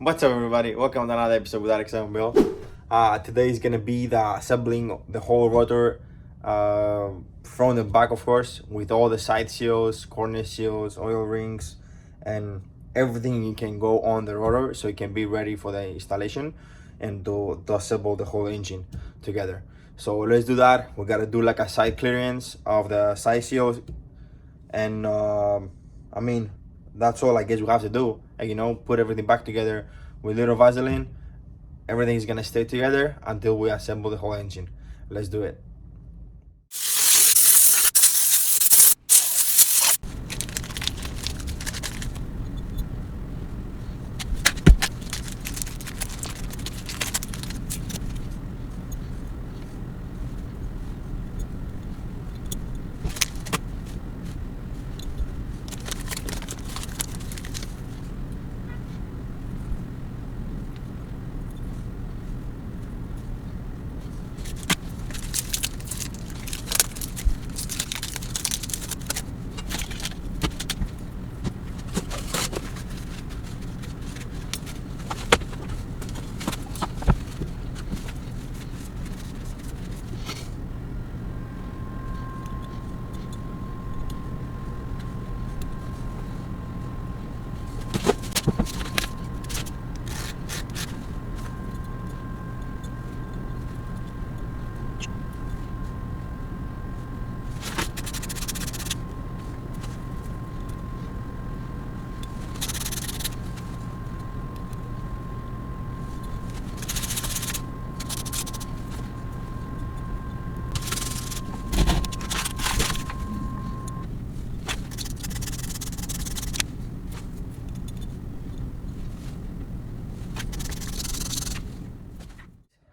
What's up, everybody? Welcome to another episode with Alex and Bill. Today is gonna be the assembling of the whole rotor, front and back, of course, with all the side seals, corner seals, oil rings, and everything you can go on the rotor, so it can be ready for the installation and to assemble the whole engine together. So let's do that. We gotta do like a side clearance of the side seals, and that's all I guess we have to do. And put everything back together with little Vaseline. Everything's gonna stay together until we assemble the whole engine. Let's do it.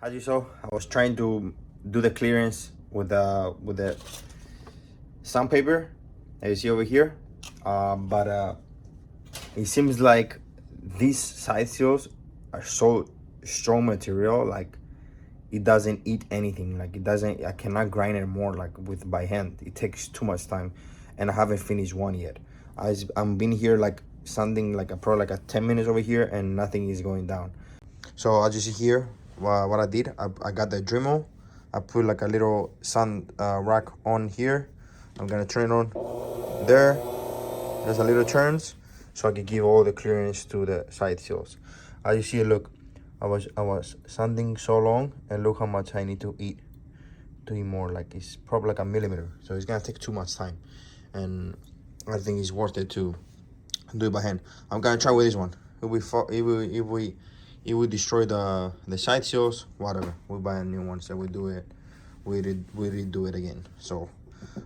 As you saw, I was trying to do the clearance with the sandpaper that you see over here, but it seems like these side seals are so strong material, like it doesn't eat anything. Like I cannot grind it more like with by hand. It takes too much time, and I haven't finished one yet. I'm been here like sanding like probably like a 10 minutes over here, and nothing is going down. So as you see here, what I did, I got the Dremel. I put like a little sand rack on here. I'm gonna turn it on there. There's a little turns, so I can give all the clearance to the side seals. As you see, look, I was sanding so long, and look how much I need to eat more. Like it's probably like a millimeter, so it's gonna take too much time, and I think it's worth it to do it by hand. I'm gonna try with this one. If we destroy the side seals, whatever, we buy a new one. So we do it, we redo it again. So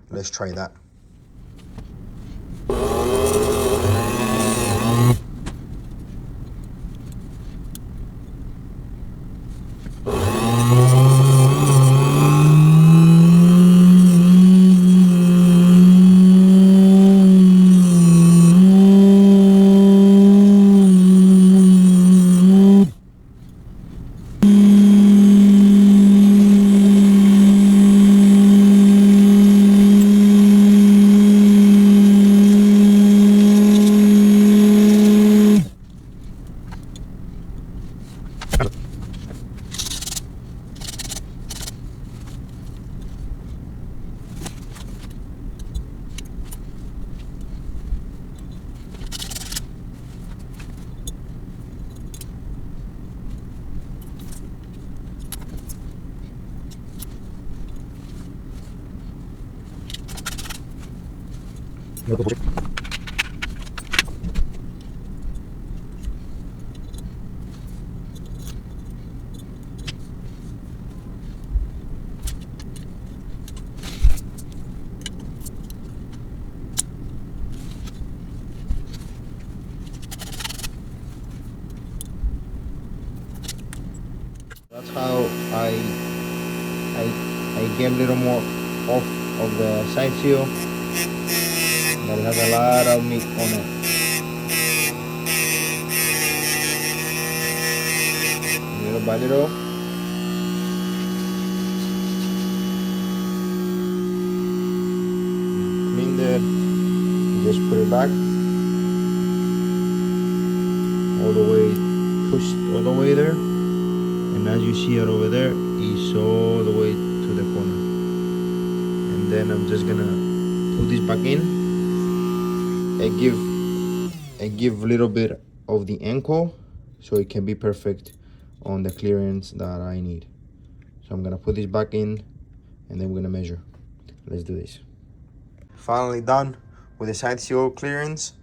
let's try that. That's how I get a little more off of the side seal, but it has a lot of meat on it. Little by little. Clean it, just put it back all the way pushed all the way there, and as you see it over there, it's all the way to the corner. And then I'm just gonna put this back in and give a little bit of the ankle so it can be perfect on the clearance that I need. So I'm gonna put this back in and then we're gonna measure. Let's do this. Finally done with the side seal clearance.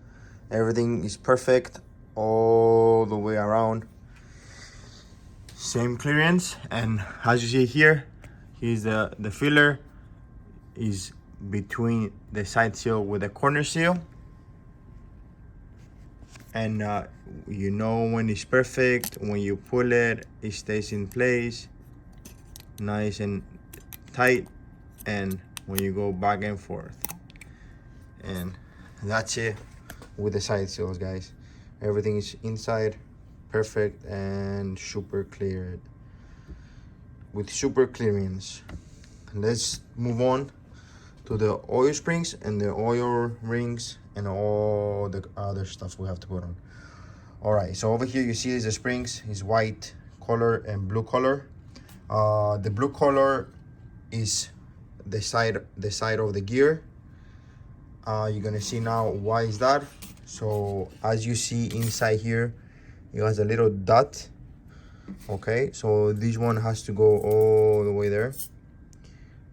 Everything is perfect all the way around. Same clearance, and as you see here, here's the filler is between the side seal with the corner seal. And you know when it's perfect, when you pull it, it stays in place, nice and tight, and when you go back and forth. And that's it with the side seals, guys. Everything is inside perfect and super cleared with super clearance. Let's move on to the oil springs and the oil rings and all the other stuff we have to put on. All right, so over here you see is the springs is white color and blue color. The blue color is the side of the gear. You're gonna see now why is that. So as you see inside here, it has a little dot. Okay, so this one has to go all the way there.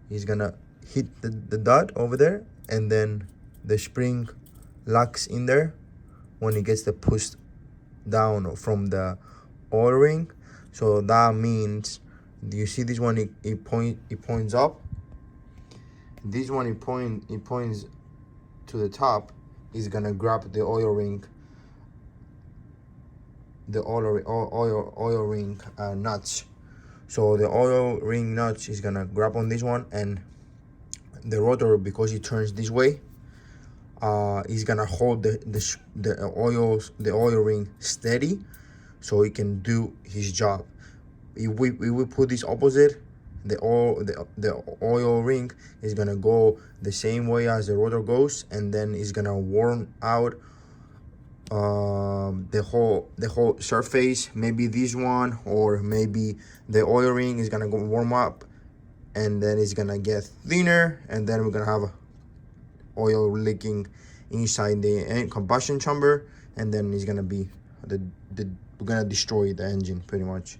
He's gonna hit the dot over there, and then the spring locks in there when it gets the pushed down from the oil ring. So that means, do you see this one? It points up. This one it points to the top. Is gonna grab the oil ring, the oil ring nuts. So the oil ring nuts is gonna grab on this one, and the rotor, because it turns this way, is gonna hold the oil ring steady, so it can do his job. If we put this opposite, the oil ring is gonna go the same way as the rotor goes, and then it's gonna warm out the whole surface. Maybe this one, or maybe the oil ring is gonna go warm up, and then it's gonna get thinner, and then we're gonna have oil leaking inside the combustion chamber, and then it's gonna be we're gonna destroy the engine pretty much.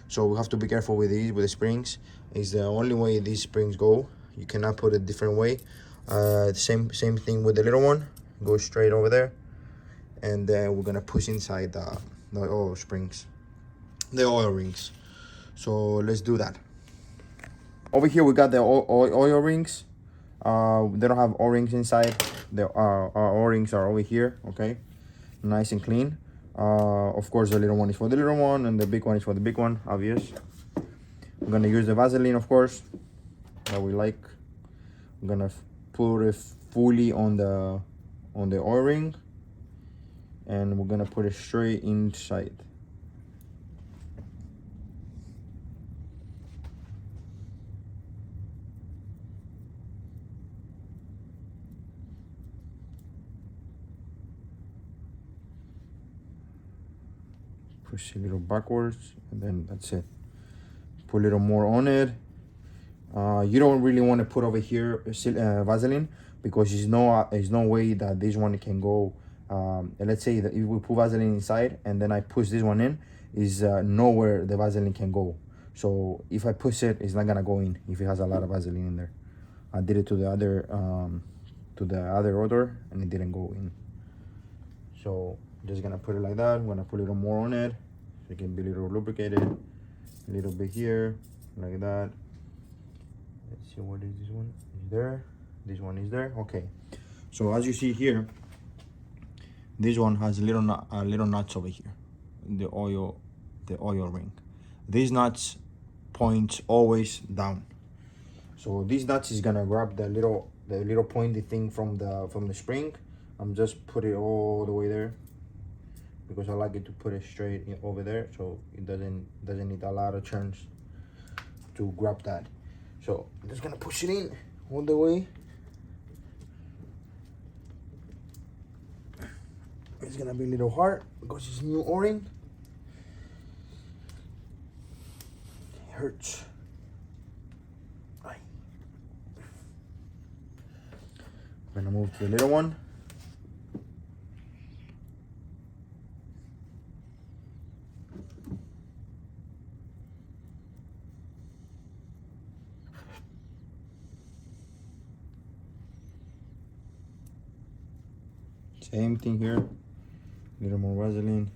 So we have to be careful with these, with the springs. Is the only way these springs go. You cannot put it a different way. Same thing with the little one. Go straight over there, and then we're gonna push inside the oil springs, the oil rings. So let's do that. Over here we got the oil rings. They don't have O-rings inside. The our O-rings are over here. Okay, nice and clean. Of course, the little one is for the little one, and the big one is for the big one. Obvious. I'm gonna use the Vaseline, of course, that we like. I'm gonna put it fully on the oil ring, and we're gonna put it straight inside. Push a little backwards, and then that's it. Put a little more on it. You don't really want to put over here Vaseline, because there's no way that this one can go. Let's say that if we put Vaseline inside and then I push this one in, is nowhere the Vaseline can go. So if I push it, it's not gonna go in if it has a lot of Vaseline in there. I did it to the other rotor, and it didn't go in. So just gonna put it like that. I'm gonna put a little more on it so it can be a little lubricated. A little bit here, like that. Let's see, what is this one? Is there? This one is there. Okay. So as you see here, this one has a little nuts over here. The oil ring. These nuts points always down. So these nuts is gonna grab the little pointy thing from the spring. I'm just put it all the way there, because I like it to put it straight over there, so it doesn't need a lot of turns to grab that. So I'm just gonna push it in all the way. It's gonna be a little hard because it's new O-ring. hurts. I'm gonna move to the little one. Same thing here. A little more Vaseline.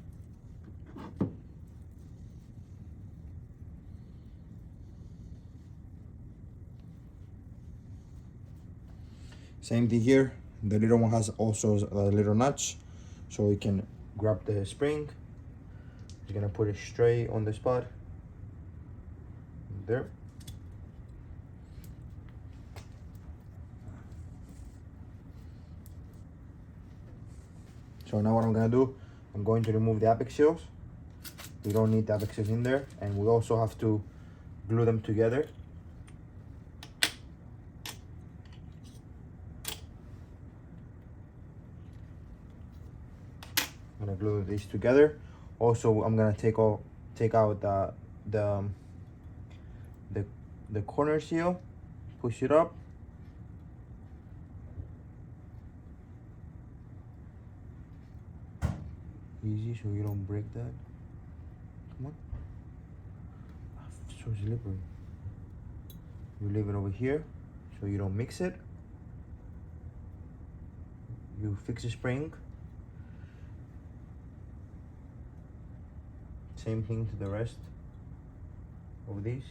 Same thing here. The little one has also a little notch, so we can grab the spring. Just gonna put it straight on the spot. There. So now what I'm gonna do, I'm going to remove the apex seals. We don't need the apex seals in there, and we also have to glue them together. I'm gonna glue these together. Also, I'm gonna take out the corner seal, push it up. Easy, so you don't break that. Come on. So slippery. You leave it over here, so you don't mix it. You fix the spring. Same thing to the rest of these.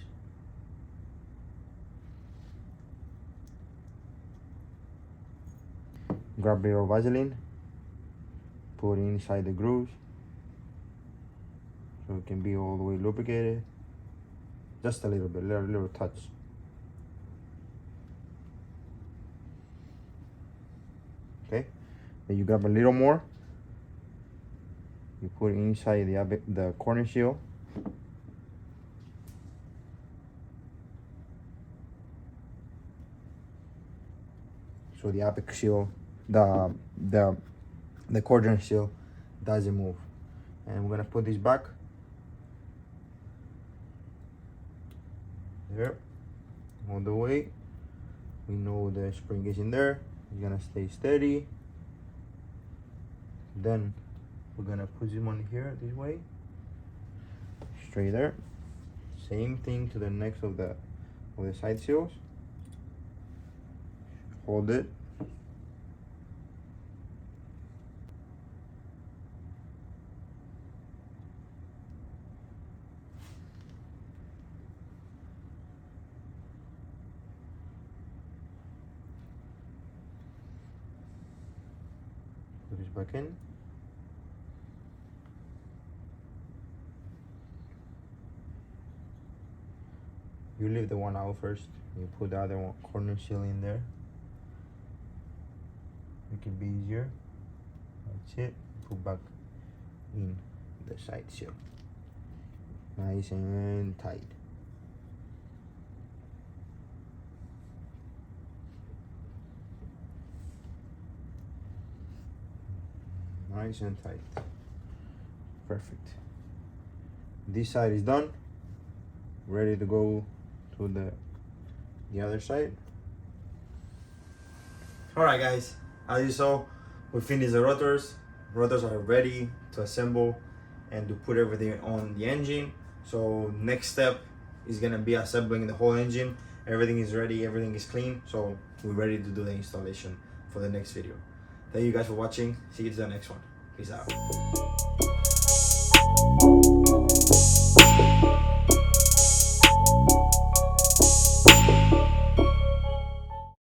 Grab a little Vaseline, put it inside the grooves so it can be all the way lubricated. Just a little bit, little touch. Okay, then you grab a little more. You put it inside the corner seal. So the apex seal, the corner seal doesn't move. And we're gonna put this back. There, all the way. We know the spring is in there. It's gonna stay steady. Then we're gonna put them on here this way, straight there. Same thing to the next of the side seals. Hold it. Put this back in. You leave the one out first. You put the other one corner seal in there. Make it be easier. That's it. Put back in the side seal. Nice and tight. Nice and tight. Perfect. This side is done. Ready to go to the other side. All right, guys, as you saw, we finished the rotors. Rotors are ready to assemble and to put everything on the engine. So next step is gonna be assembling the whole engine. Everything is ready, everything is clean, so we're ready to do the installation for the next video. Thank you guys for watching. See you to the next one. Peace out.